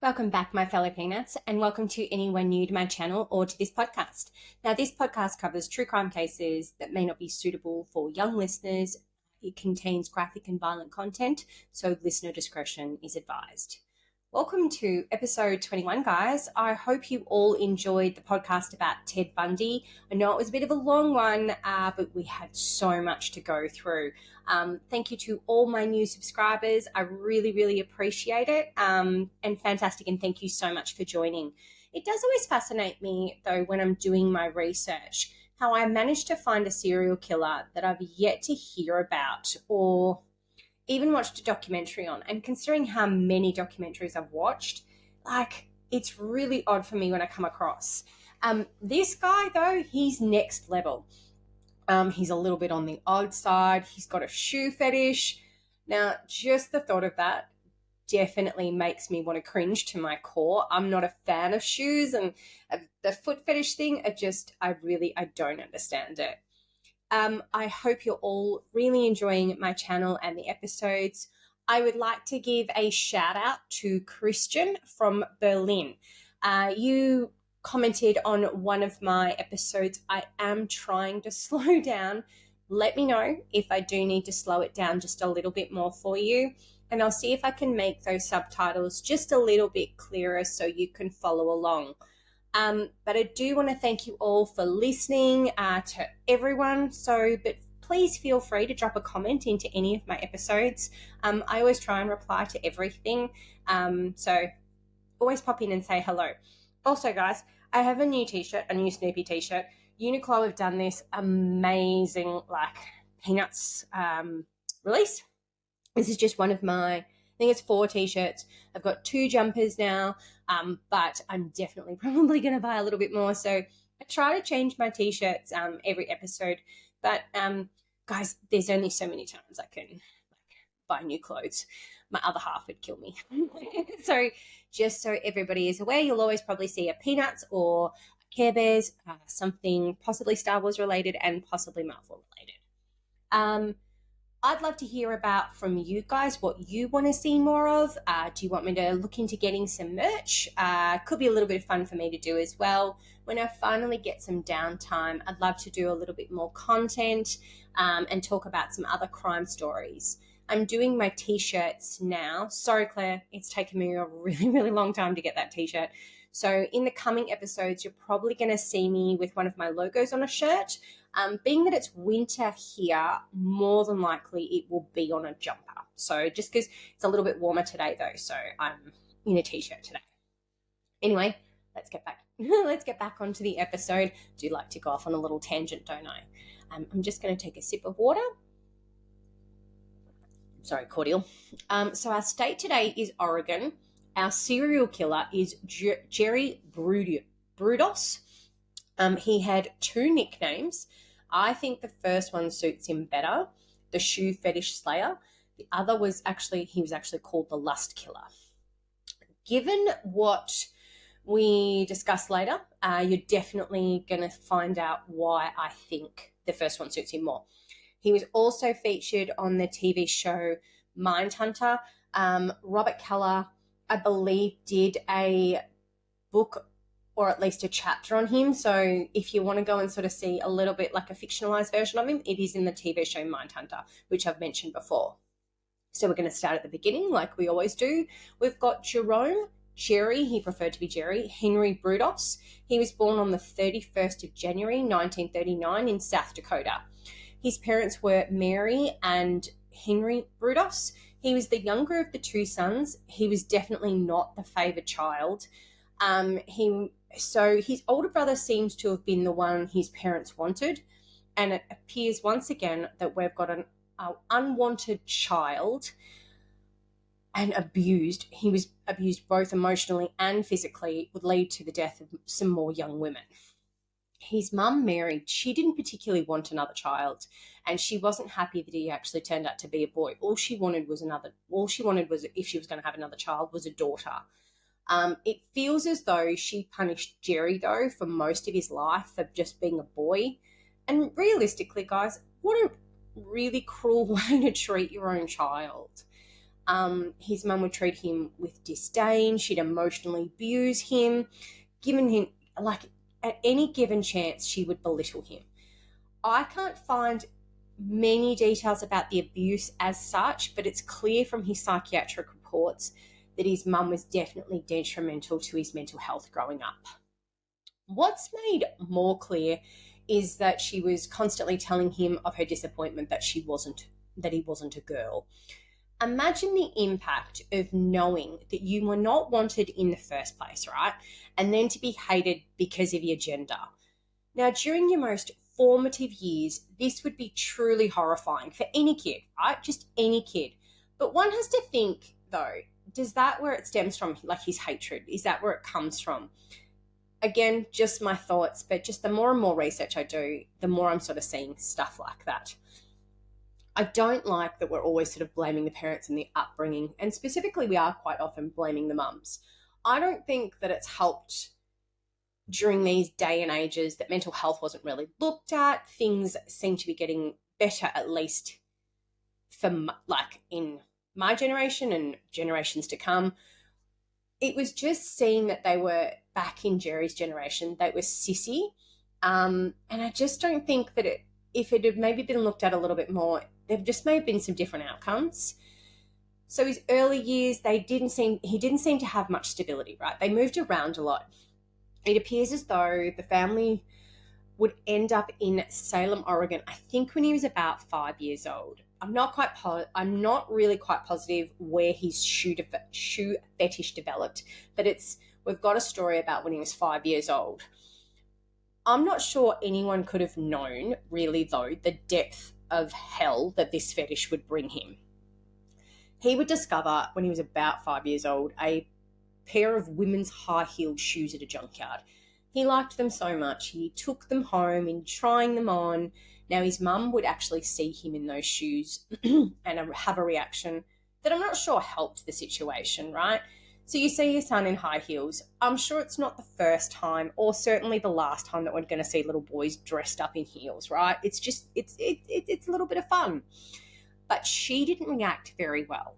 Welcome back, my fellow peanuts, and welcome to anyone new to my channel or to this podcast. Now, this podcast covers true crime cases that may not be suitable for young listeners. It contains graphic and violent content, so listener discretion is advised. Welcome to episode 21, guys. I hope you all enjoyed the podcast about Ted Bundy. I know it was a bit of a long one, but we had so much to go through. Thank you to all my new subscribers. I really appreciate it. And fantastic. And thank you so much for joining. It does always fascinate me, though, when I'm doing my research, how I managed to find a serial killer that I've yet to hear about or even watched a documentary on. And considering how many documentaries I've watched, it's really odd for me when I come across. This guy, though, he's next level. He's a little bit on the odd side. He's got a shoe fetish. Now, just the thought of that definitely makes me want to cringe to my core. I'm not a fan of shoes, and the foot fetish thing, I don't understand it. I hope you're all really enjoying my channel and the episodes. I would like to give a shout out to Christian from Berlin. You commented on one of my episodes. I am trying to slow down. Let me know if I do need to slow it down just a little bit more for you. And I'll see if I can make those subtitles just a little bit clearer so you can follow along. But I do want to thank you all for listening to everyone. But please feel free to drop a comment into any of my episodes. I always try and reply to everything. So always pop in and say hello. Also, guys, I have a new t-shirt, a new Snoopy t-shirt. Uniqlo have done this amazing, Peanuts release. This is just one of my, I think it's 4 t-shirts. I've got 2 jumpers now, but I'm definitely probably going to buy a little bit more. So I try to change my t-shirts every episode. But, guys, there's only so many times I can buy new clothes. My other half would kill me. So just so everybody is aware, you'll always probably see a Peanuts or a Care Bears, something possibly Star Wars related and possibly Marvel related. I'd love to hear about from you guys what you want to see more of. Do you want me to look into getting some merch? Could be a little bit of fun for me to do as well. When I finally get some downtime, I'd love to do a little bit more content and talk about some other crime stories. I'm doing my t-shirts now. Sorry, Claire, it's taken me a really long time to get that t-shirt. So in the coming episodes, you're probably going to see me with one of my logos on a shirt. Being that it's winter here, more than likely it will be on a jumper. So just because it's a little bit warmer today, though, so I'm in a t-shirt today. Anyway, let's get back onto the episode. I do like to go off on a little tangent, don't I? I'm just going to take a sip of water. Sorry, cordial. So our state today is Oregon. Our serial killer is Jerry Brudos. He had 2 nicknames. I think the first one suits him better, the Shoe Fetish Slayer. The other he was actually called the Lust Killer. Given what we discuss later, you're definitely going to find out why I think the first one suits him more. He was also featured on the TV show Mindhunter. Robert Keller, I believe, did a book or at least a chapter on him. So if you want to go and sort of see a little bit like a fictionalized version of him, it is in the TV show Mindhunter, which I've mentioned before. So we're going to start at the beginning like we always do. We've got Jerry, he preferred to be Jerry, Henry Brudos. He was born on the 31st of January, 1939 in South Dakota. His parents were Mary and Henry Brudos. He was the younger of the 2 sons. He was definitely not the favored child. So his older brother seems to have been the one his parents wanted, and it appears once again that we've got an unwanted child and abused. He was abused both emotionally and physically, would lead to the death of some more young women. His mum, Mary, she didn't particularly want another child, and she wasn't happy that he actually turned out to be a boy. All she wanted was if she was going to have another child, was a daughter. It feels as though she punished Jerry, though, for most of his life for just being a boy. And realistically, guys, what a really cruel way to treat your own child. His mum would treat him with disdain. She'd emotionally abuse him, given him, like, at any given chance, she would belittle him. I can't find many details about the abuse as such, but it's clear from his psychiatric reports that his mum was definitely detrimental to his mental health growing up. What's made more clear is that she was constantly telling him of her disappointment that he wasn't a girl. Imagine the impact of knowing that you were not wanted in the first place, right? And then to be hated because of your gender. Now, during your most formative years, this would be truly horrifying for any kid, right? Just any kid. But one has to think, though, does that where it stems from, like his hatred? Is that where it comes from? Again, just my thoughts, but just the more and more research I do, the more I'm sort of seeing stuff like that. I don't like that we're always sort of blaming the parents and the upbringing, and specifically we are quite often blaming the mums. I don't think that it's helped during these day and ages that mental health wasn't really looked at. Things seem to be getting better, at least for like in my generation and generations to come. It was just seen that they were back in Jerry's generation, they were sissy. And I just don't think that if it had maybe been looked at a little bit more, there just may have been some different outcomes. So his early years, he didn't seem to have much stability, right? They moved around a lot. It appears as though the family would end up in Salem, Oregon, I think when he was about 5 years old. I'm not really quite positive where his shoe fetish developed, but we've got a story about when he was 5 years old. I'm not sure anyone could have known, really, though, the depth of hell that this fetish would bring him. He would discover, when he was about 5 years old, a pair of women's high-heeled shoes at a junkyard. He liked them so much, he took them home and trying them on. Now, his mum would actually see him in those shoes and have a reaction that I'm not sure helped the situation, right? So you see your son in high heels. I'm sure it's not the first time or certainly the last time that we're going to see little boys dressed up in heels, right? It's just, it's a little bit of fun. But she didn't react very well.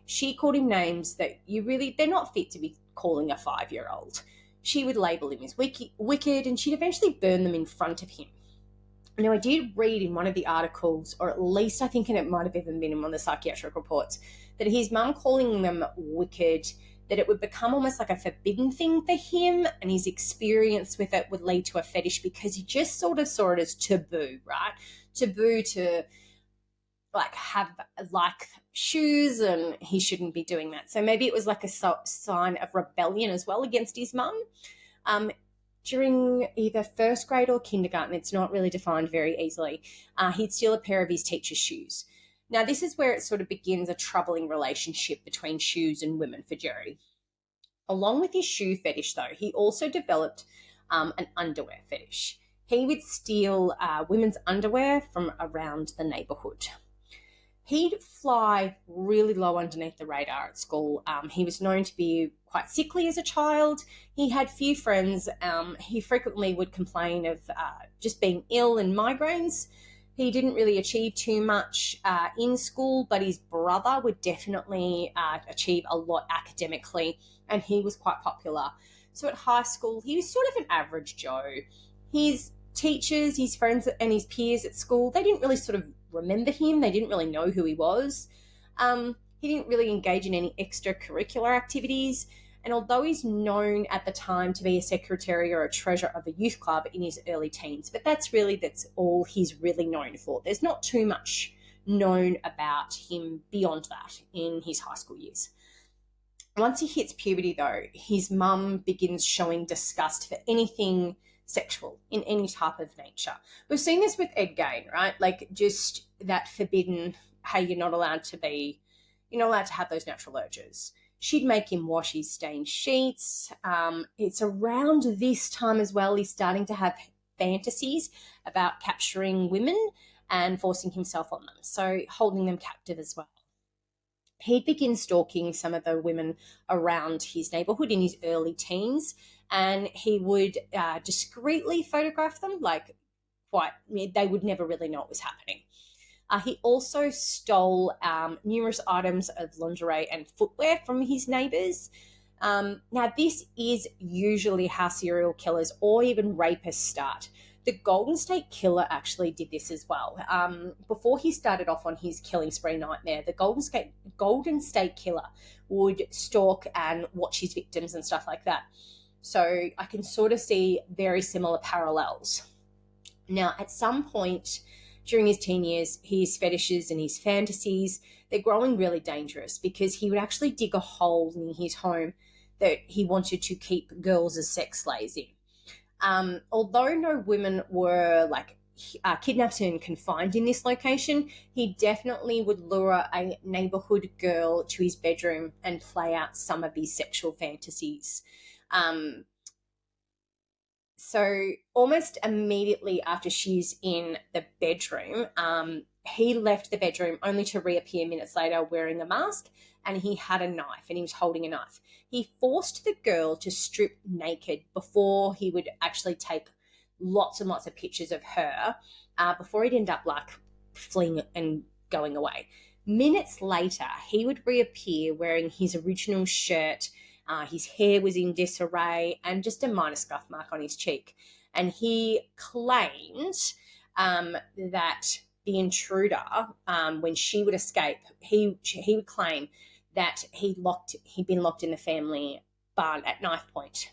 She called him names that they're not fit to be calling a 5-year-old. She would label him as wicked, and she'd eventually burn them in front of him. Now, I did read in one of the articles, or at least I think it might have even been in one of the psychiatric reports, that his mum calling them wicked, that it would become almost like a forbidden thing for him, and his experience with it would lead to a fetish because he just sort of saw it as taboo, right? Taboo to have shoes, and he shouldn't be doing that. So maybe it was like a sign of rebellion as well against his mum. During either first grade or kindergarten, it's not really defined very easily, he'd steal a pair of his teacher's shoes. Now, this is where it sort of begins a troubling relationship between shoes and women for Jerry. Along with his shoe fetish, though, he also developed an underwear fetish. He would steal women's underwear from around the neighbourhood. He'd fly really low underneath the radar at school. He was known to be quite sickly as a child. He had few friends. He frequently would complain of just being ill and migraines. He didn't really achieve too much in school, but his brother would definitely achieve a lot academically, and he was quite popular. So at high school, he was sort of an average Joe. His teachers, his friends and his peers at school, they didn't really sort of remember him. They didn't really know who he was. He didn't really engage in any extracurricular activities. And although he's known at the time to be a secretary or a treasurer of a youth club in his early teens, but that's all he's really known for. There's not too much known about him beyond that in his high school years. Once he hits puberty, though, his mum begins showing disgust for anything sexual in any type of nature. We've seen this with Ed Gein, right? Like just that forbidden, hey, you're not allowed to have those natural urges. She'd make him wash his stained sheets. It's around this time as well he's starting to have fantasies about capturing women and forcing himself on them, so holding them captive as well. He'd begin stalking some of the women around his neighbourhood in his early teens, and he would discreetly photograph them, they would never really know what was happening. He also stole numerous items of lingerie and footwear from his neighbours. Now, this is usually how serial killers or even rapists start. The Golden State Killer actually did this as well. Before he started off on his killing spree nightmare, the Golden State Killer would stalk and watch his victims and stuff like that. So I can sort of see very similar parallels. Now, at some point during his teen years, his fetishes and his fantasies, they're growing really dangerous because he would actually dig a hole near his home that he wanted to keep girls as sex slaves in. Although no women were kidnapped and confined in this location, he definitely would lure a neighborhood girl to his bedroom and play out some of his sexual fantasies. So almost immediately after she's in the bedroom, he left the bedroom only to reappear minutes later wearing a mask, and he had a knife and he was holding a knife. He forced the girl to strip naked before he would actually take lots and lots of pictures of her before he'd end up fleeing and going away. Minutes later, he would reappear wearing his original shirt. His hair was in disarray and just a minor scuff mark on his cheek. And he claimed that the intruder, when she would escape, he would claim that he'd been locked in the family barn at knife point.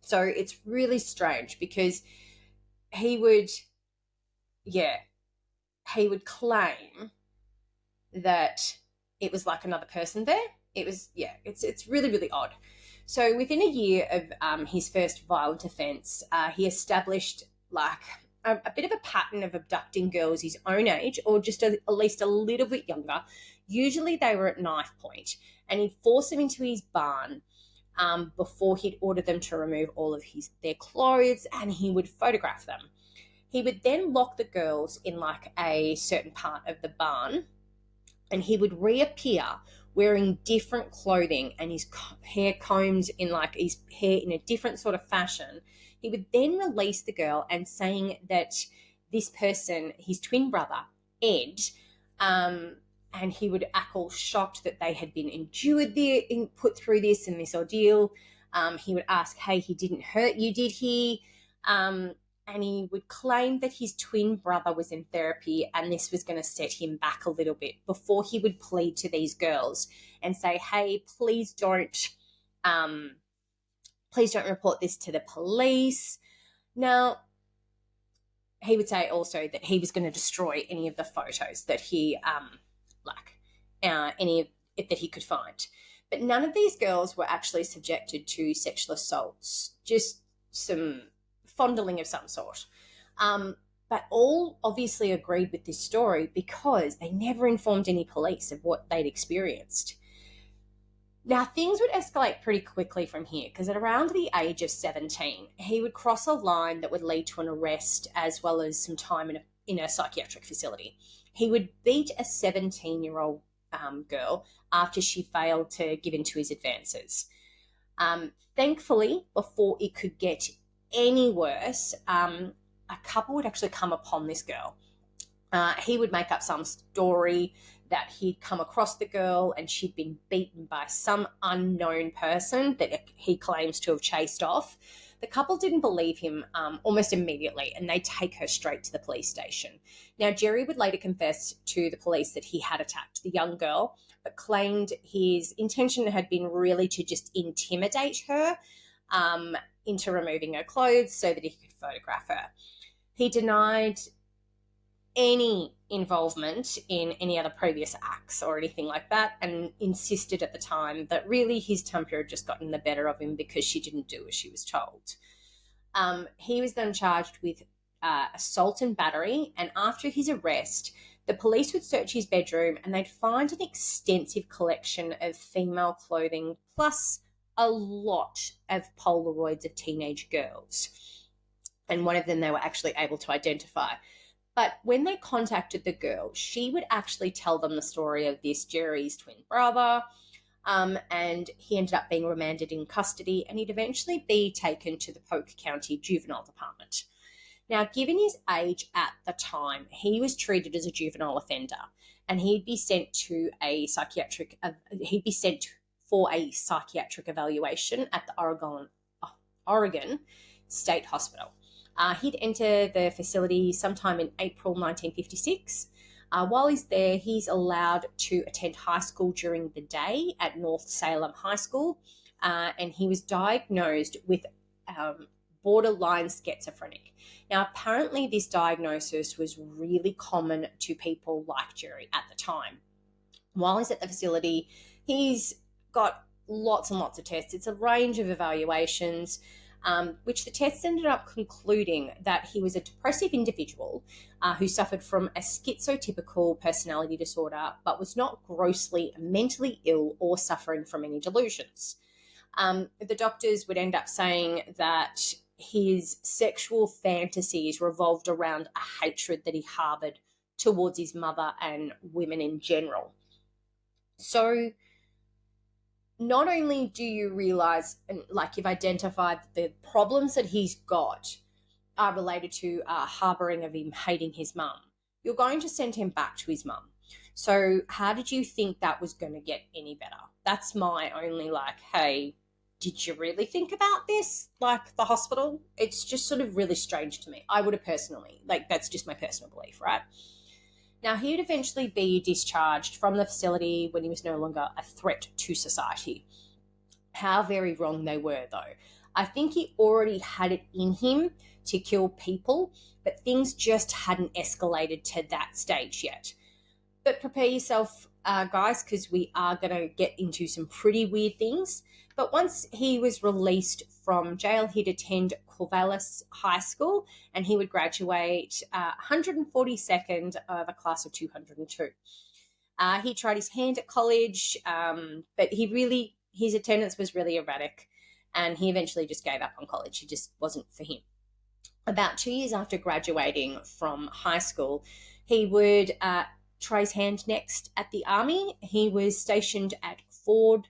So it's really strange because he would claim that it was like another person there. It's really, really odd. So within a year of his first violent offence, he established a bit of a pattern of abducting girls his own age or just at least a little bit younger. Usually they were at knife point, and he'd force them into his barn before he'd order them to remove all of their clothes, and he would photograph them. He would then lock the girls in a certain part of the barn, and he would reappear wearing different clothing and his hair combed in his hair in a different sort of fashion. He would then release the girl and saying that this person, his twin brother, Ed, and he would act all shocked that they had been put through this and this ordeal. He would ask, hey, he didn't hurt you, did he? And he would claim that his twin brother was in therapy and this was going to set him back a little bit before he would plead to these girls and say, hey, please don't report this to the police. Now, he would say also that he was going to destroy any of the photos that he that he could find. But none of these girls were actually subjected to sexual assaults, just some fondling of some sort. But all obviously agreed with this story because they never informed any police of what they'd experienced. Now, things would escalate pretty quickly from here because at around the age of 17, he would cross a line that would lead to an arrest as well as some time in a psychiatric facility. He would beat a 17-year-old girl after she failed to give in to his advances. Thankfully, before it could get any worse, a couple would actually come upon this girl. He would make up some story that he'd come across the girl and she'd been beaten by some unknown person that he claims to have chased off. The couple didn't believe him almost immediately, and they'd take her straight to the police station. Now, Jerry would later confess to the police that he had attacked the young girl, but claimed his intention had been really to just intimidate her into removing her clothes so that he could photograph her. He denied any involvement in any other previous acts or anything like that, and insisted at the time that really his temper had just gotten the better of him because she didn't do as she was told. He was then charged with assault and battery, and after his arrest, the police would search his bedroom and they'd find an extensive collection of female clothing plus a lot of Polaroids of teenage girls. And one of them they were actually able to identify. But when they contacted the girl, she would actually tell them the story of this Jerry's twin brother, and he ended up being remanded in custody, and he'd eventually be taken to the Polk County Juvenile Department. Now, given his age at the time, he was treated as a juvenile offender, and he'd be sent for a psychiatric evaluation at the Oregon State Hospital. He'd enter the facility sometime in April 1956. While he's there, he's allowed to attend high school during the day at North Salem High School, and he was diagnosed with borderline schizophrenic. Now, apparently this diagnosis was really common to people like Jerry at the time. While he's at the facility, he's got lots and lots of tests. It's a range of evaluations, which the tests ended up concluding that he was a depressive individual who suffered from a schizotypical personality disorder, but was not grossly mentally ill or suffering from any delusions. The doctors would end up saying that his sexual fantasies revolved around a hatred that he harbored towards his mother and women in general. So not only do you realize, like, you've identified that the problems that he's got are related to harboring of him hating his mum, you're going to send him back to his mum. So how did you think that was going to get any better? That's my only, like, hey, did you really think about this? Like, the hospital? It's just sort of really strange to me. I would have personally, like, that's just my personal belief, right? Now, he would eventually be discharged from the facility when he was no longer a threat to society. How very wrong they were, though. I think he already had it in him to kill people, but things just hadn't escalated to that stage yet. But prepare yourself, guys, because we are going to get into some pretty weird things. But once he was released from jail, he'd attend Corvallis High School, and he would graduate 142nd of a class of 202. He tried his hand at college, but his attendance was really erratic, and he eventually just gave up on college. It just wasn't for him. About 2 years after graduating from high school, he would try his hand next at the Army. He was stationed at Fort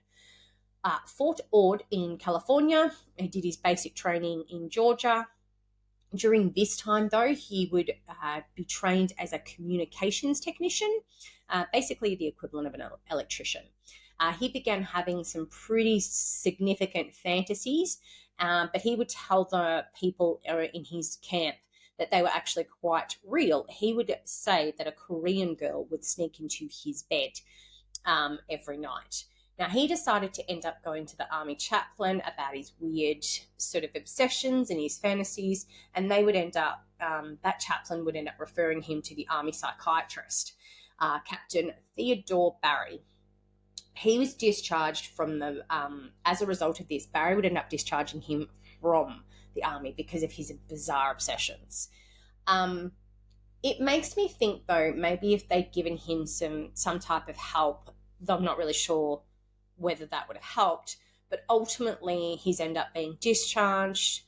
Ord in California. He did his basic training in Georgia. During this time, though, he would be trained as a communications technician, basically the equivalent of an electrician. He began having some pretty significant fantasies, but he would tell the people in his camp that they were actually quite real. He would say that a Korean girl would sneak into his bed every night. Now, he decided to end up going to the Army chaplain about his weird sort of obsessions and his fantasies, and they would end up, that chaplain would end up referring him to the Army psychiatrist, Captain Theodore Barry. He was discharged from as a result of this, Barry would end up discharging him from the Army because of his bizarre obsessions. It makes me think, though, maybe if they'd given him some type of help, though I'm not really sure whether that would have helped, but ultimately he's ended up being discharged.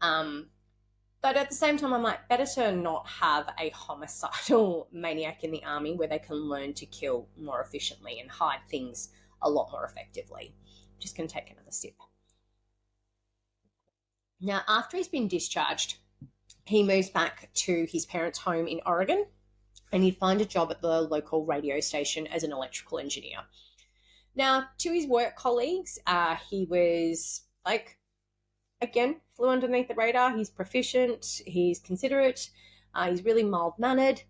But at the same time, I'm like, better to not have a homicidal maniac in the Army where they can learn to kill more efficiently and hide things a lot more effectively. Just going to take another sip. Now, after he's been discharged, he moves back to his parents' home in Oregon, and he'd find a job at the local radio station as an electrical engineer. Now, to his work colleagues, he was, like, again, flew underneath the radar. He's proficient, he's considerate, he's really mild-mannered,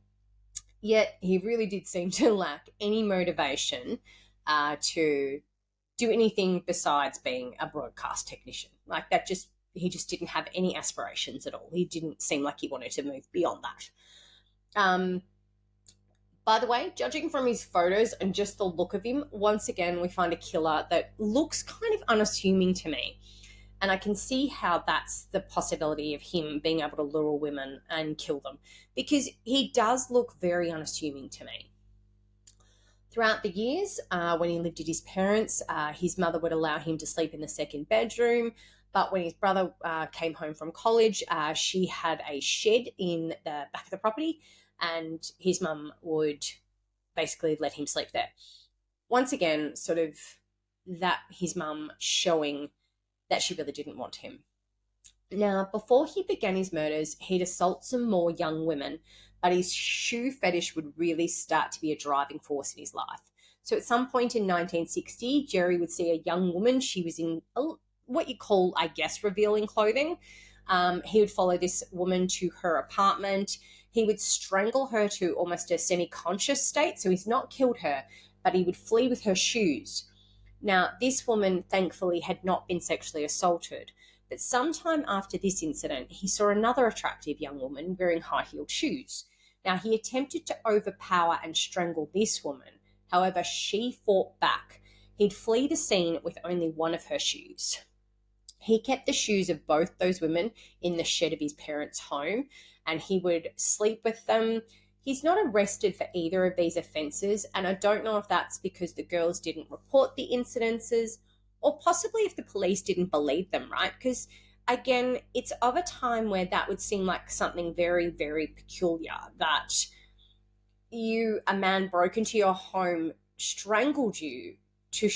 yet he really did seem to lack any motivation to do anything besides being a broadcast technician. Like, he just didn't have any aspirations at all. He didn't seem like he wanted to move beyond that. By the way, judging from his photos and just the look of him, once again, we find a killer that looks kind of unassuming to me. And I can see how that's the possibility of him being able to lure women and kill them, because he does look very unassuming to me. Throughout the years, when he lived at his parents', his mother would allow him to sleep in the second bedroom. But when his brother came home from college, she had a shed in the back of the property, and his mum would basically let him sleep there. Once again, sort of that his mum showing that she really didn't want him. Now, before he began his murders, he'd assault some more young women, but his shoe fetish would really start to be a driving force in his life. So at some point in 1960, Jerry would see a young woman. She was in what you call, I guess, revealing clothing. He would follow this woman to her apartment. He would strangle her to almost a semi-conscious state. So he's not killed her, but he would flee with her shoes. Now, this woman, thankfully, had not been sexually assaulted. But sometime after this incident, he saw another attractive young woman wearing high-heeled shoes. Now, he attempted to overpower and strangle this woman. However, she fought back. He'd flee the scene with only one of her shoes. He kept the shoes of both those women in the shed of his parents' home, and he would sleep with them. He's not arrested for either of these offences, and I don't know if that's because the girls didn't report the incidences or possibly if the police didn't believe them, right? Because, again, it's of a time where that would seem like something very, very peculiar, that a man broke into your home, strangled you to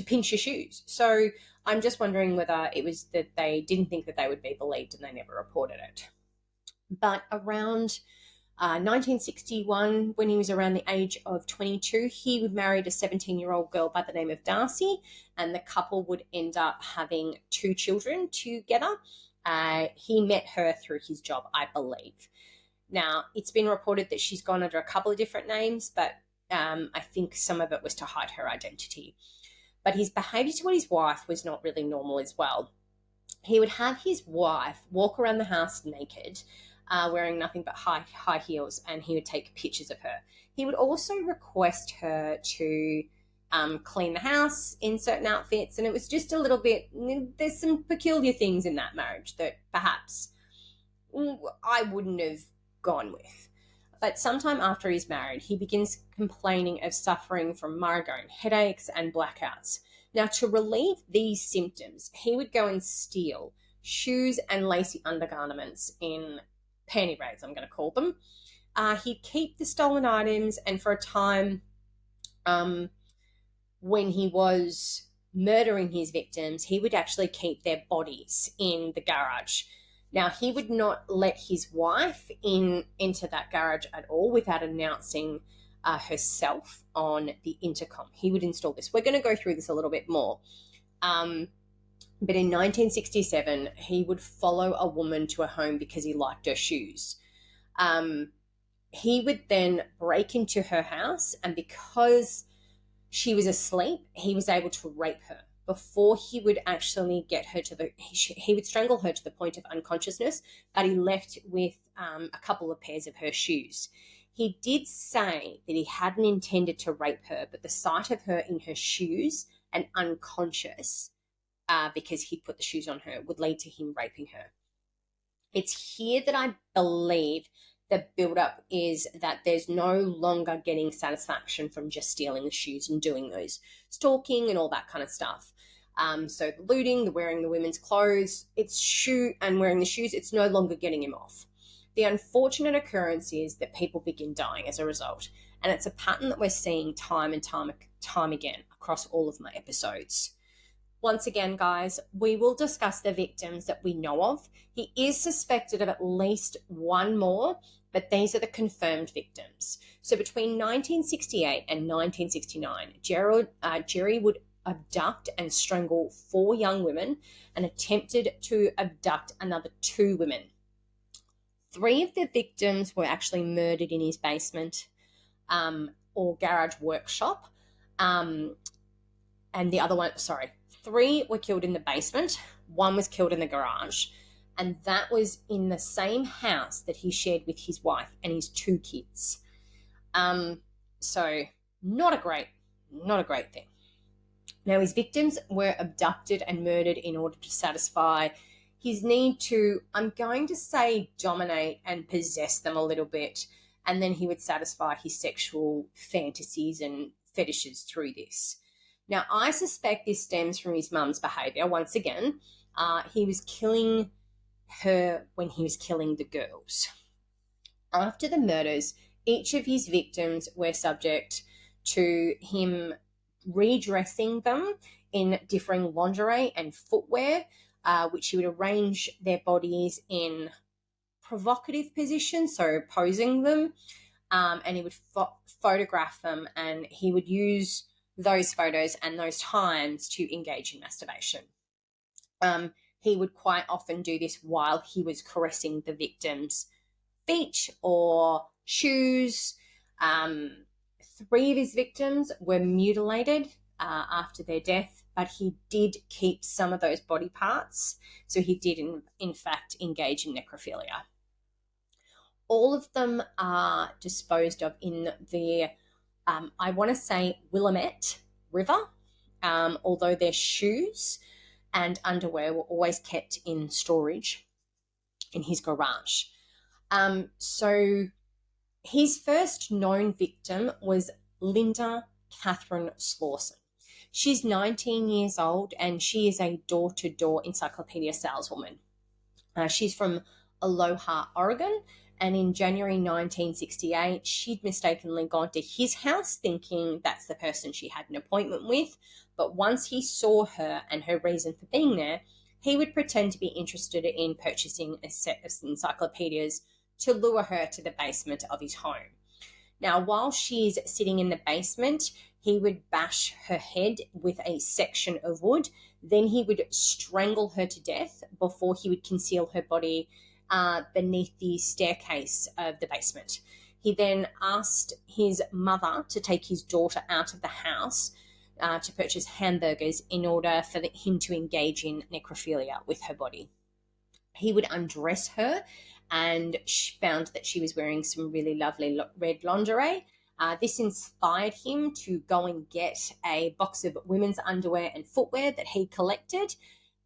pinch your shoes. So I'm just wondering whether it was that they didn't think that they would be believed and they never reported it. But around 1961, when he was around the age of 22, he would marry a 17-year-old girl by the name of Darcy, and the couple would end up having 2 children together. He met her through his job, I believe. Now, it's been reported that she's gone under a couple of different names, but I think some of it was to hide her identity. But his behaviour toward his wife was not really normal as well. He would have his wife walk around the house naked, wearing nothing but high heels, and he would take pictures of her. He would also request her to clean the house in certain outfits, and it was just a little bit, there's some peculiar things in that marriage that perhaps I wouldn't have gone with. But sometime after he's married, he begins complaining of suffering from migraine, headaches, and blackouts. Now, to relieve these symptoms, he would go and steal shoes and lacy undergarments in panty rags, I'm going to call them. He'd keep the stolen items, and for a time, when he was murdering his victims, he would actually keep their bodies in the garage. Now, he would not let his wife into that garage at all without announcing herself on the intercom. He would install this. We're going to go through this a little bit more. But in 1967, he would follow a woman to a home because he liked her shoes. He would then break into her house, and because she was asleep, he was able to rape her. Before he would actually get her he would strangle her to the point of unconsciousness, but he left with a couple of pairs of her shoes. He did say that he hadn't intended to rape her, but the sight of her in her shoes and unconscious, because he put the shoes on her, would lead to him raping her. It's here that I believe the build-up is that there's no longer getting satisfaction from just stealing the shoes and doing those stalking and all that kind of stuff. So the looting, the wearing the women's clothes, and wearing the shoes, it's no longer getting him off. The unfortunate occurrence is that people begin dying as a result, and it's a pattern that we're seeing time and time again across all of my episodes. Once again, guys, we will discuss the victims that we know of. He is suspected of at least one more, but these are the confirmed victims. So between 1968 and 1969, Jerry would abduct and strangle 4 young women and attempted to abduct another 2 women. 3 of the victims were actually murdered in his basement or garage workshop. And the other one, 3 were killed in the basement, 1 was killed in the garage, and that was in the same house that he shared with his wife and his 2 kids. So not a great thing. Now, his victims were abducted and murdered in order to satisfy his need to, I'm going to say, dominate and possess them a little bit, and then he would satisfy his sexual fantasies and fetishes through this. Now, I suspect this stems from his mum's behaviour. Once again, he was killing her when he was killing the girls. After the murders, each of his victims were subject to him redressing them in differing lingerie and footwear. which he would arrange their bodies in provocative positions, so posing them, and he would photograph them, and he would use those photos and those times to engage in masturbation. He would quite often do this while he was caressing the victim's feet or shoes. 3 of his victims were mutilated after their death, but he did keep some of those body parts, so he did in fact engage in necrophilia. All of them are disposed of in the, I want to say, Willamette River, although their shoes and underwear were always kept in storage in his garage. So his first known victim was Linda Catherine Slauson. She's 19 years old and she is a door-to-door encyclopedia saleswoman. She's from Aloha, Oregon, and in January 1968, she'd mistakenly gone to his house thinking that's the person she had an appointment with, but once he saw her and her reason for being there, he would pretend to be interested in purchasing a set of encyclopedias to lure her to the basement of his home. Now, while she's sitting in the basement, he would bash her head with a section of wood. Then he would strangle her to death before he would conceal her body beneath the staircase of the basement. He then asked his mother to take his daughter out of the house to purchase hamburgers in order for him to engage in necrophilia with her body. He would undress her and found that she was wearing some really lovely red lingerie. This inspired him to go and get a box of women's underwear and footwear that he collected,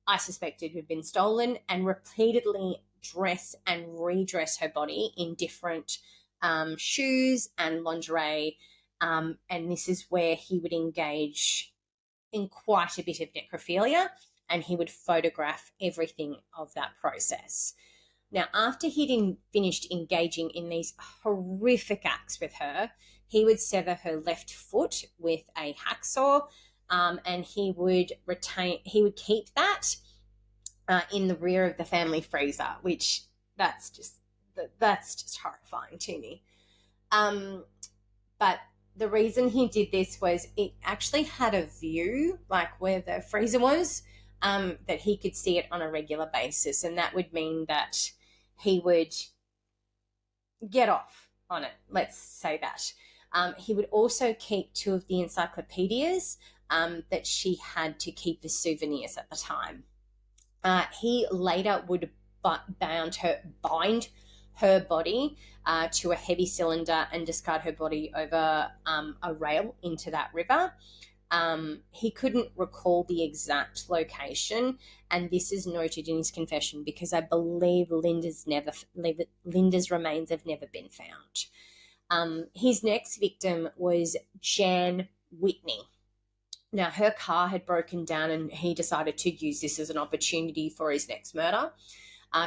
I suspected had been stolen, and repeatedly dress and redress her body in different shoes and lingerie. And this is where he would engage in quite a bit of necrophilia, and he would photograph everything of that process. Now, after he'd finished engaging in these horrific acts with her, he would sever her left foot with a hacksaw, and he would keep that in the rear of the family freezer, which that's just horrifying to me. But the reason he did this was it actually had a view, like where the freezer was, that he could see it on a regular basis, and that would mean that he would get off on it, let's say that. He would also keep 2 of the encyclopedias that she had to keep as souvenirs at the time. He later would bind her body to a heavy cylinder and discard her body over a rail into that river. He couldn't recall the exact location, and this is noted in his confession because I believe Linda's remains have never been found. His next victim was Jan Whitney. Now, her car had broken down and he decided to use this as an opportunity for his next murder.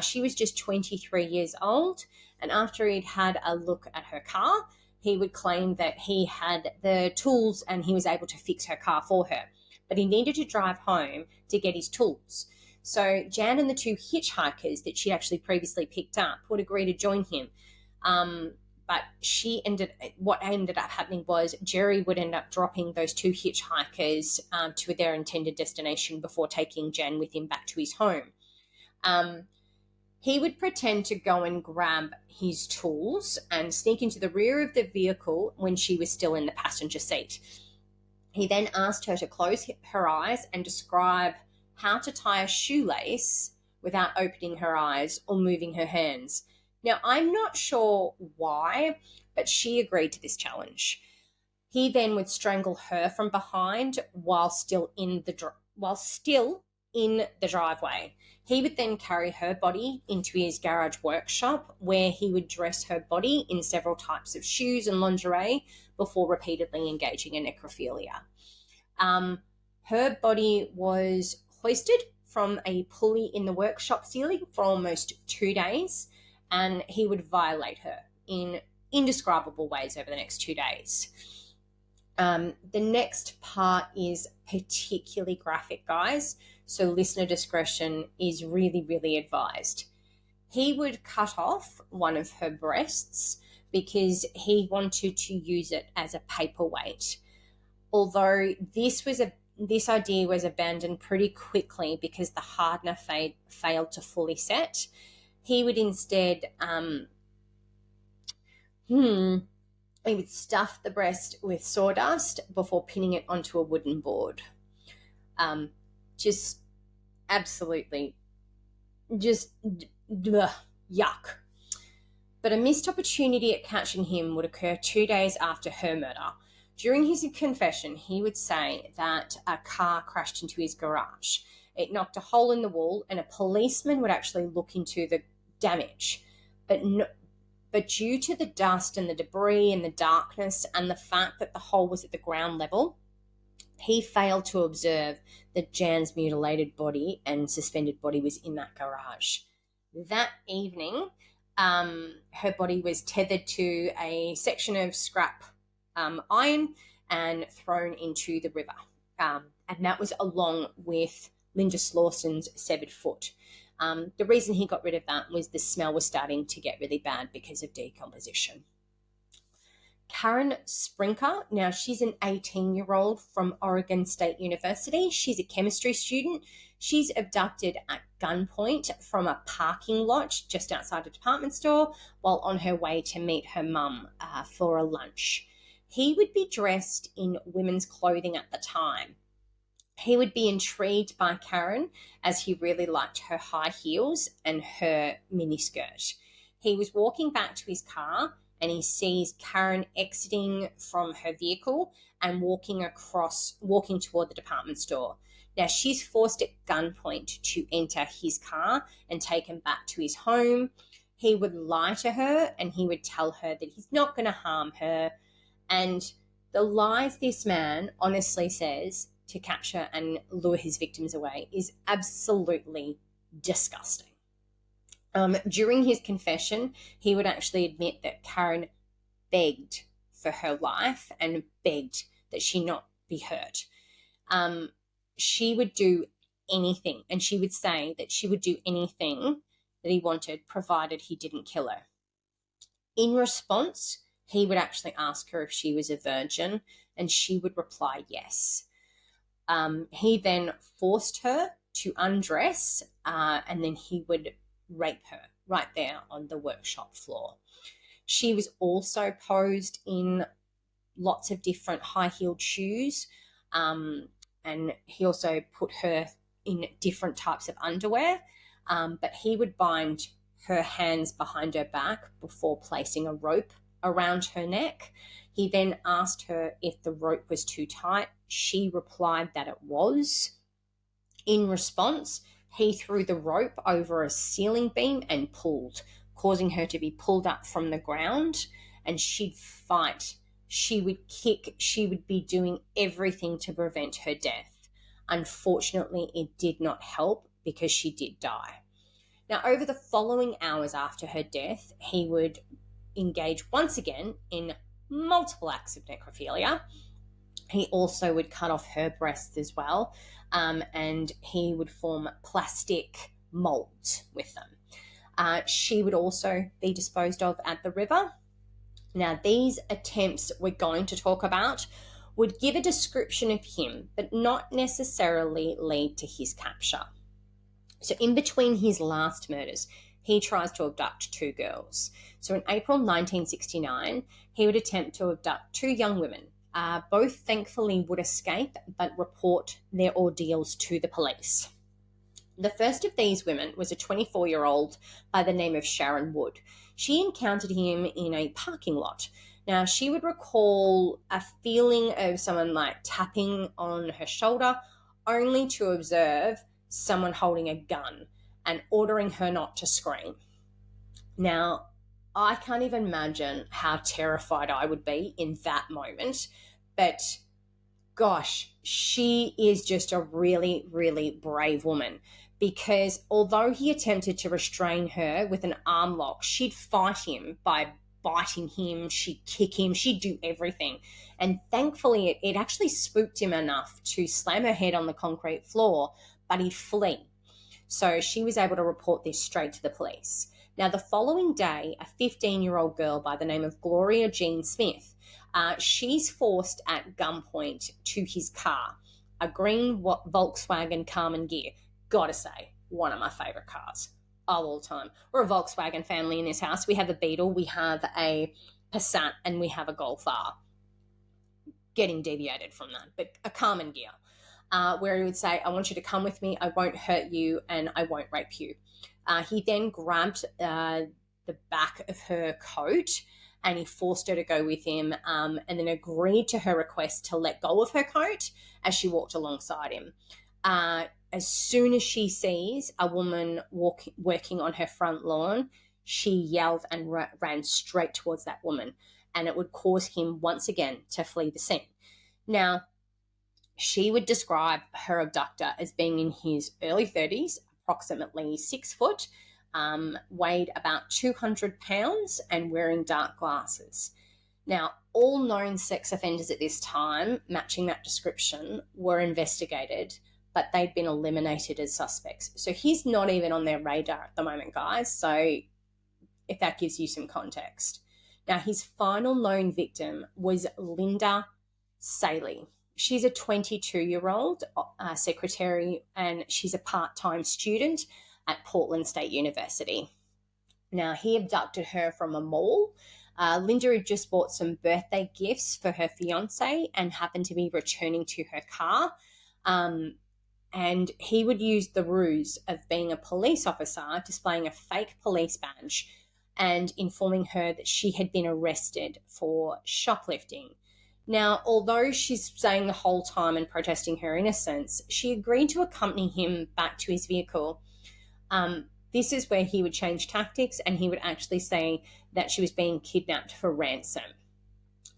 She was just 23 years old, and after he'd had a look at her car, he would claim that he had the tools and he was able to fix her car for her. But he needed to drive home to get his tools. So Jan and the 2 hitchhikers that she actually previously picked up would agree to join him. But what ended up happening was Jerry would end up dropping those 2 hitchhikers to their intended destination before taking Jan with him back to his home. He would pretend to go and grab his tools and sneak into the rear of the vehicle when she was still in the passenger seat. He then asked her to close her eyes and describe how to tie a shoelace without opening her eyes or moving her hands. Now, I'm not sure why, but she agreed to this challenge. He then would strangle her from behind while still in the driveway. He would then carry her body into his garage workshop where he would dress her body in several types of shoes and lingerie before repeatedly engaging in necrophilia. Her body was hoisted from a pulley in the workshop ceiling for almost 2 days, and he would violate her in indescribable ways over the next 2 days. The next part is particularly graphic, guys. so listener discretion is really, really advised. He would cut off one of her breasts because he wanted to use it as a paperweight. Although this idea was abandoned pretty quickly because the hardener failed to fully set, he would instead he would stuff the breast with sawdust before pinning it onto a wooden board. Just absolutely, yuck. But a missed opportunity at catching him would occur 2 days after her murder. During his confession, he would say that a car crashed into his garage. It knocked a hole in the wall, and a policeman would actually look into the damage. But due to the dust and the debris and the darkness and the fact that the hole was at the ground level, he failed to observe that Jan's mutilated body and suspended body was in that garage. That evening, her body was tethered to a section of scrap iron and thrown into the river. And that was along with Linda Slauson's severed foot. The reason he got rid of that was the smell was starting to get really bad because of decomposition. Karen Sprinker, now she's an 18-year-old from Oregon State University. She's a chemistry student. She's abducted at gunpoint from a parking lot just outside a department store while on her way to meet her mum for a lunch. He would be dressed in women's clothing at the time. He would be intrigued by Karen as he really liked her high heels and her miniskirt. He was walking back to his car and he sees Karen exiting from her vehicle and walking toward the department store. Now, she's forced at gunpoint to enter his car and take him back to his home. He would lie to her and he would tell her that he's not going to harm her. And the lies this man honestly says to capture and lure his victims away is absolutely disgusting. During his confession, he would actually admit that Karen begged for her life and begged that she not be hurt. She would do anything, and she would say that she would do anything that he wanted, provided he didn't kill her. In response, he would actually ask her if she was a virgin, and she would reply yes. He then forced her to undress, and then he would rape her right there on the workshop floor. She was also posed in lots of different high-heeled shoes, and he also put her in different types of underwear, but he would bind her hands behind her back before placing a rope around her neck. He then asked her if the rope was too tight. She replied that it was. In response, he threw the rope over a ceiling beam and pulled, causing her to be pulled up from the ground, and she'd fight. She would kick. She would be doing everything to prevent her death. Unfortunately, it did not help because she did die. Now, over the following hours after her death, he would engage once again in multiple acts of necrophilia. He also would cut off her breasts as well, and he would form plastic molds with them. She would also be disposed of at the river. Now, these attempts we're going to talk about would give a description of him, but not necessarily lead to his capture. So in between his last murders, he tries to abduct 2 girls. So in April 1969, he would attempt to abduct 2 young women. Both thankfully would escape, but report their ordeals to the police. The first of these women was a 24-year-old by the name of Sharon Wood. She encountered him in a parking lot. Now, she would recall a feeling of someone like tapping on her shoulder, only to observe someone holding a gun and ordering her not to scream. Now, I can't even imagine how terrified I would be in that moment, but gosh, she is just a really, really brave woman, because although he attempted to restrain her with an arm lock, she'd fight him by biting him, she'd kick him, she'd do everything. And thankfully, it actually spooked him enough to slam her head on the concrete floor, but he'd flee. So she was able to report this straight to the police. Now, the following day, a 15-year-old girl by the name of Gloria Jean Smith, she's forced at gunpoint to his car, a green Volkswagen Carmen Gear. Gotta say, one of my favorite cars of all time. We're a Volkswagen family in this house. We have a Beetle, we have a Passat, and we have a Golf R. Getting deviated from that, but a Carmen Gear. Where he would say, I want you to come with me, I won't hurt you, and I won't rape you. He then grabbed the back of her coat and he forced her to go with him, and then agreed to her request to let go of her coat as she walked alongside him. As soon as she sees a woman working on her front lawn, she yelled and ran straight towards that woman, and it would cause him once again to flee the scene. Now, she would describe her abductor as being in his early 30s, approximately 6 foot, weighed about 200 pounds, and wearing dark glasses. Now, all known sex offenders at this time, matching that description, were investigated, but they'd been eliminated as suspects. So he's not even on their radar at the moment, guys. So if that gives you some context. Now, his final known victim was Linda Saley. She's a 22-year-old secretary, and she's a part-time student at Portland State University. Now, he abducted her from a mall. Linda had just bought some birthday gifts for her fiancé and happened to be returning to her car. And he would use the ruse of being a police officer, displaying a fake police badge and informing her that she had been arrested for shoplifting. Now, although she's saying the whole time and protesting her innocence, she agreed to accompany him back to his vehicle. This is where he would change tactics, and he would actually say that she was being kidnapped for ransom.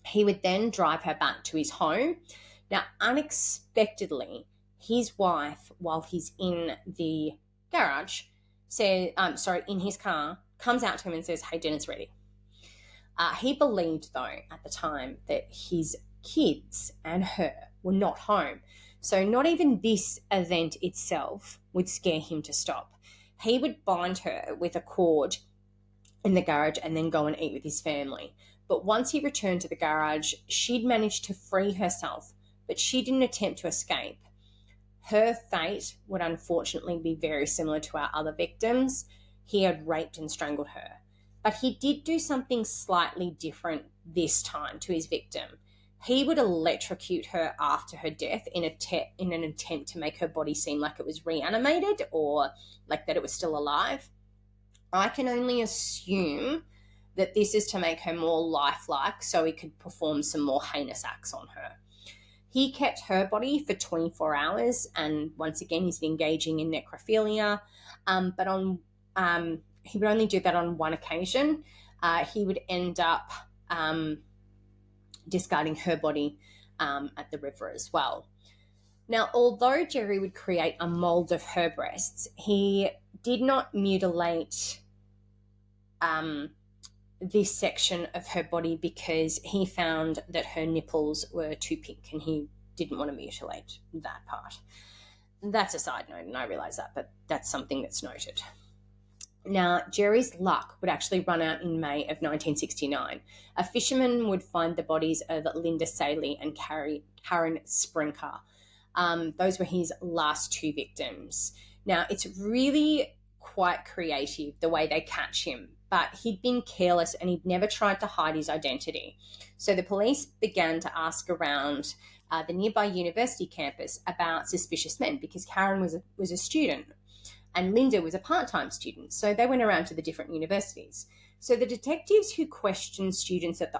He would then drive her back to his home. Now, unexpectedly, his wife, while he's in the garage, in his car, comes out to him and says, hey, dinner's ready. He believed, though, at the time that his kids and her were not home. So not even this event itself would scare him to stop. He would bind her with a cord in the garage and then go and eat with his family. But once he returned to the garage, she'd managed to free herself, but she didn't attempt to escape. Her fate would unfortunately be very similar to our other victims. He had raped and strangled her. But he did do something slightly different this time to his victim. He would electrocute her after her death in an attempt to make her body seem like it was reanimated or like that it was still alive. I can only assume that this is to make her more lifelike so he could perform some more heinous acts on her. He kept her body for 24 hours, and once again, he's engaging in necrophilia, but he would only do that on one occasion. He would end up discarding her body at the river as well. Now, although Jerry would create a mold of her breasts, he did not mutilate this section of her body because he found that her nipples were too pink and he didn't want to mutilate that part. That's a side note, and I realise that, but that's something that's noted. Now, Jerry's luck would actually run out in May of 1969. A fisherman would find the bodies of Linda Saley and Karen Sprinker. Those were his last two victims. Now, it's really quite creative the way they catch him, but he'd been careless and he'd never tried to hide his identity. So the police began to ask around the nearby university campus about suspicious men because Karen was a student and Linda was a part-time student. So they went around to the different universities. So the detectives who questioned students at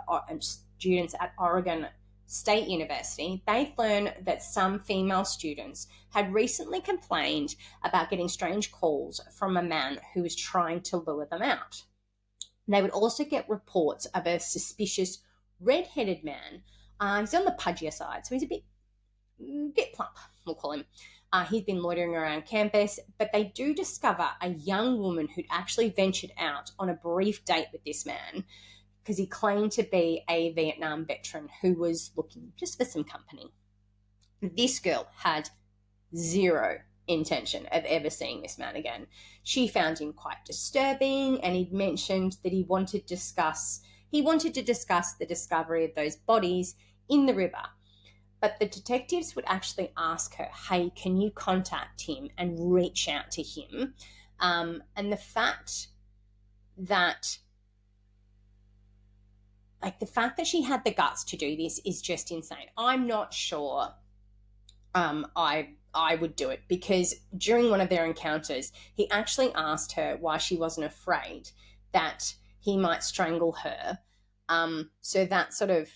Oregon State University, they learned that some female students had recently complained about getting strange calls from a man who was trying to lure them out. They would also get reports of a suspicious red-headed man. He's on the pudgier side, so he's a bit plump, we'll call him. He's been loitering around campus, but they do discover a young woman who'd actually ventured out on a brief date with this man because he claimed to be a Vietnam veteran who was looking just for some company. This girl had zero intention of ever seeing this man again. She found him quite disturbing, and he'd mentioned that he wanted to discuss the discovery of those bodies in the river. But the detectives would actually ask her, hey, can you contact him and reach out to him? And the fact that she had the guts to do this is just insane. I'm not sure I would do it, because during one of their encounters, he actually asked her why she wasn't afraid that he might strangle her. So that sort of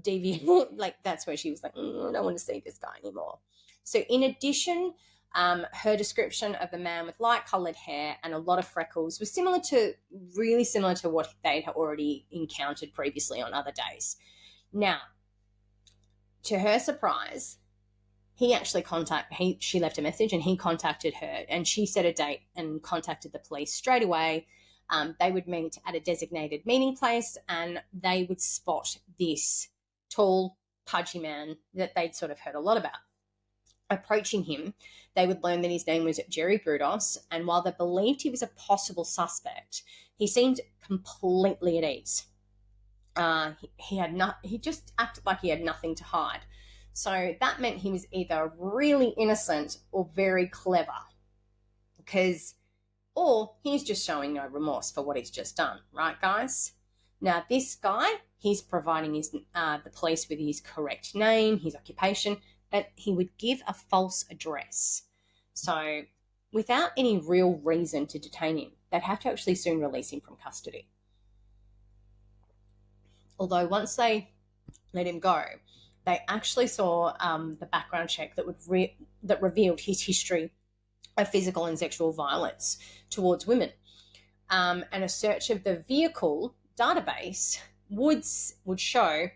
deviated, that's where she was like, I don't want to see this guy anymore. So in addition, her description of the man with light-coloured hair and a lot of freckles was really similar to what they'd already encountered previously on other days. Now, to her surprise, she left a message and he contacted her, and she set a date and contacted the police straight away. They would meet at a designated meeting place, and they would spot this tall, pudgy man that they'd sort of heard a lot about. Approaching him, they would learn that his name was Jerry Brudos, and while they believed he was a possible suspect, he seemed completely at ease. He just acted like he had nothing to hide. So that meant he was either really innocent or very clever, or he's just showing no remorse for what he's just done, right, guys? Now, this guy, he's providing the police with his correct name, his occupation, but he would give a false address. So without any real reason to detain him, they'd have to actually soon release him from custody. Although once they let him go, they actually saw the background check that revealed his history of physical and sexual violence towards women. And a search of the vehicle database would show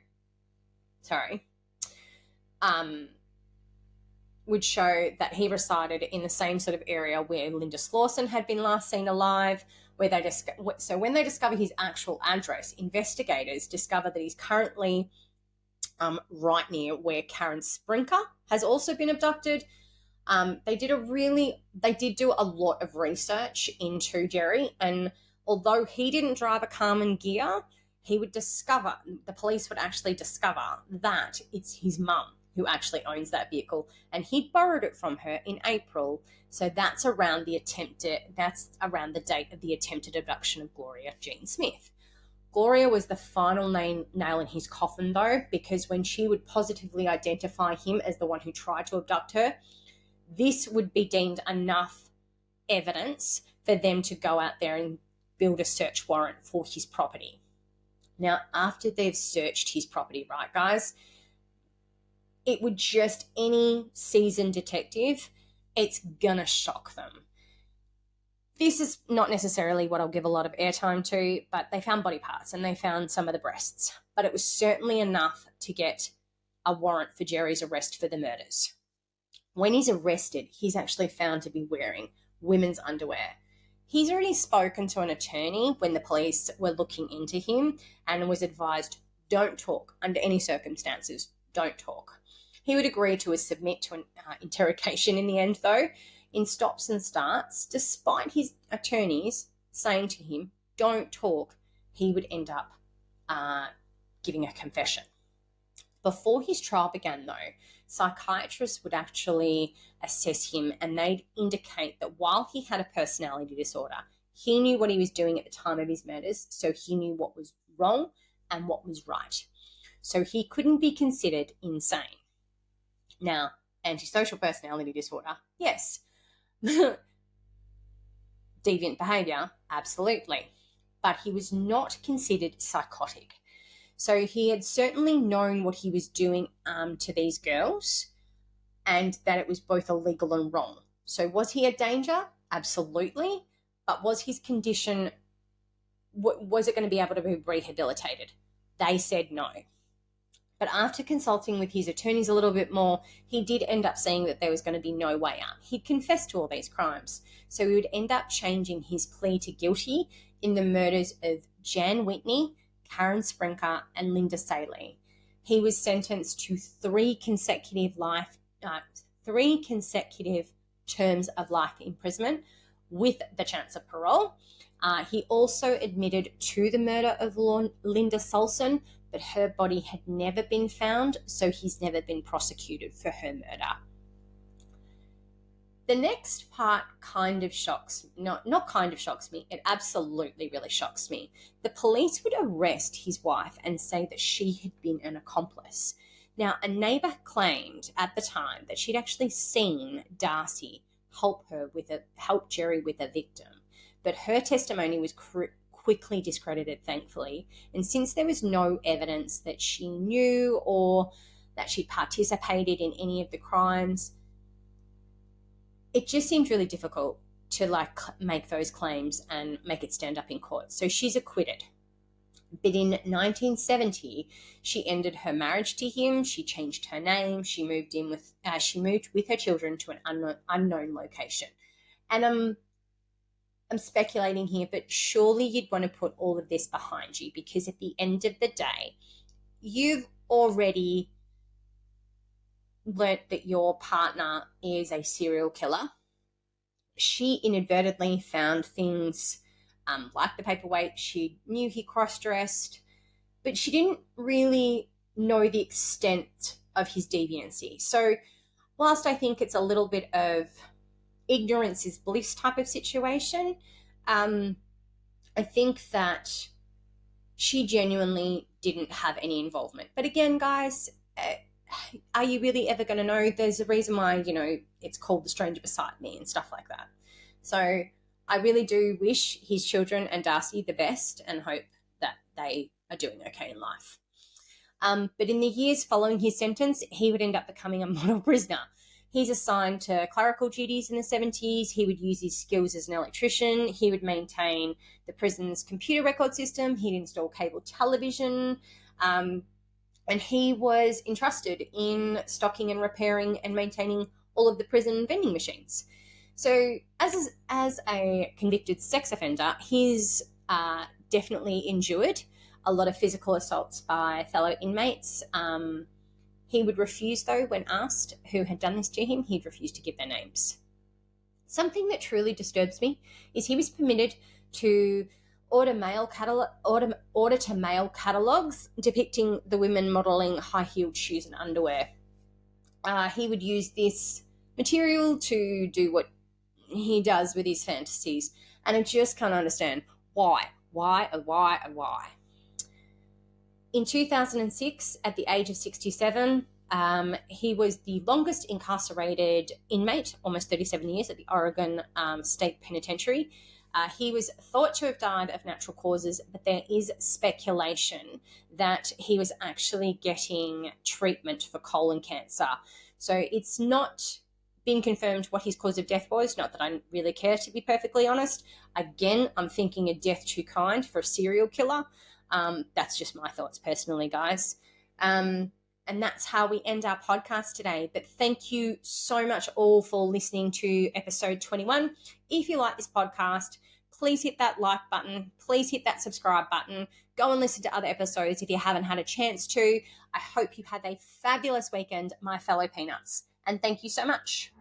that he resided in the same sort of area where Linda Slauson had been last seen alive. So when they discover his actual address, investigators discover that he's currently right near where Karen Sprinker has also been abducted. They did do a lot of research into Jerry, and although he didn't drive a Carmen Ghia, the police would actually discover that it's his mum who actually owns that vehicle, and he borrowed it from her in April. So that's around the date of the attempted abduction of Gloria Jean Smith. Gloria was the final nail in his coffin, though, because when she would positively identify him as the one who tried to abduct her, this would be deemed enough evidence for them to go out there and build a search warrant for his property. Now, after they've searched his property, right, guys, it would just, any seasoned detective, it's gonna shock them. This is not necessarily what I'll give a lot of airtime to, but they found body parts and they found some of the breasts. But it was certainly enough to get a warrant for Jerry's arrest for the murders. When he's arrested, he's actually found to be wearing women's underwear. He's already spoken to an attorney when the police were looking into him and was advised, don't talk under any circumstances, don't talk. He would agree to submit to an interrogation in the end, though, in stops and starts. Despite his attorneys saying to him, don't talk, he would end up giving a confession. Before his trial began, though, psychiatrists would actually assess him, and they'd indicate that while he had a personality disorder, he knew what he was doing at the time of his murders, so he knew what was wrong and what was right. So he couldn't be considered insane. Now, antisocial personality disorder, yes. Deviant behaviour, absolutely. But he was not considered psychotic. So he had certainly known what he was doing to these girls, and that it was both illegal and wrong. So was he a danger? Absolutely. But was his condition, was it going to be able to be rehabilitated? They said no. But after consulting with his attorneys a little bit more, he did end up saying that there was going to be no way out. He'd confessed to all these crimes. So he would end up changing his plea to guilty in the murders of Jan Whitney, Karen Sprinker, and Linda Saley. He was sentenced to 3 consecutive terms of life imprisonment with the chance of parole. He also admitted to the murder of Linda Solson, but her body had never been found, so he's never been prosecuted for her murder. The next part kind of shocks, not kind of shocks me, it absolutely really shocks me. The police would arrest his wife and say that she had been an accomplice. Now, a neighbour claimed at the time that she'd actually seen Darcy help Jerry with a victim, but her testimony was quickly discredited, thankfully, and since there was no evidence that she knew or that she participated in any of the crimes, it just seemed really difficult to make those claims and make it stand up in court. So she's acquitted. But in 1970, she ended her marriage to him. She changed her name. She moved with her children to an unknown location. And I'm speculating here, but surely you'd want to put all of this behind you, because at the end of the day, you've already learnt that your partner is a serial killer. She inadvertently found things like the paperweight. She knew he cross-dressed, but she didn't really know the extent of his deviancy. So whilst I think it's a little bit of ignorance is bliss type of situation, I think that she genuinely didn't have any involvement. But again, guys, are you really ever going to know? There's a reason why, it's called The Stranger Beside Me and stuff like that. So I really do wish his children and Darcy the best and hope that they are doing okay in life. But in the years following his sentence, he would end up becoming a model prisoner. He's assigned to clerical duties in the 70s. He would use his skills as an electrician. He would maintain the prison's computer record system. He'd install cable television. And he was entrusted in stocking and repairing and maintaining all of the prison vending machines. So as a convicted sex offender, he's definitely endured a lot of physical assaults by fellow inmates. He would refuse, though, when asked who had done this to him, he'd refuse to give their names. Something that truly disturbs me is he was permitted to order to mail catalogues depicting the women modelling high-heeled shoes and underwear. He would use this material to do what he does with his fantasies, and I just can't understand why. In 2006, at the age of 67, he was the longest incarcerated inmate, almost 37 years, at the Oregon State Penitentiary. He was thought to have died of natural causes, but there is speculation that he was actually getting treatment for colon cancer. So it's not been confirmed what his cause of death was, not that I really care, to be perfectly honest. Again, I'm thinking a death too kind for a serial killer. That's just my thoughts personally, guys. And that's how we end our podcast today. But thank you so much all for listening to episode 21. If you like this podcast, please hit that like button. Please hit that subscribe button. Go and listen to other episodes if you haven't had a chance to. I hope you had a fabulous weekend, my fellow peanuts. And thank you so much.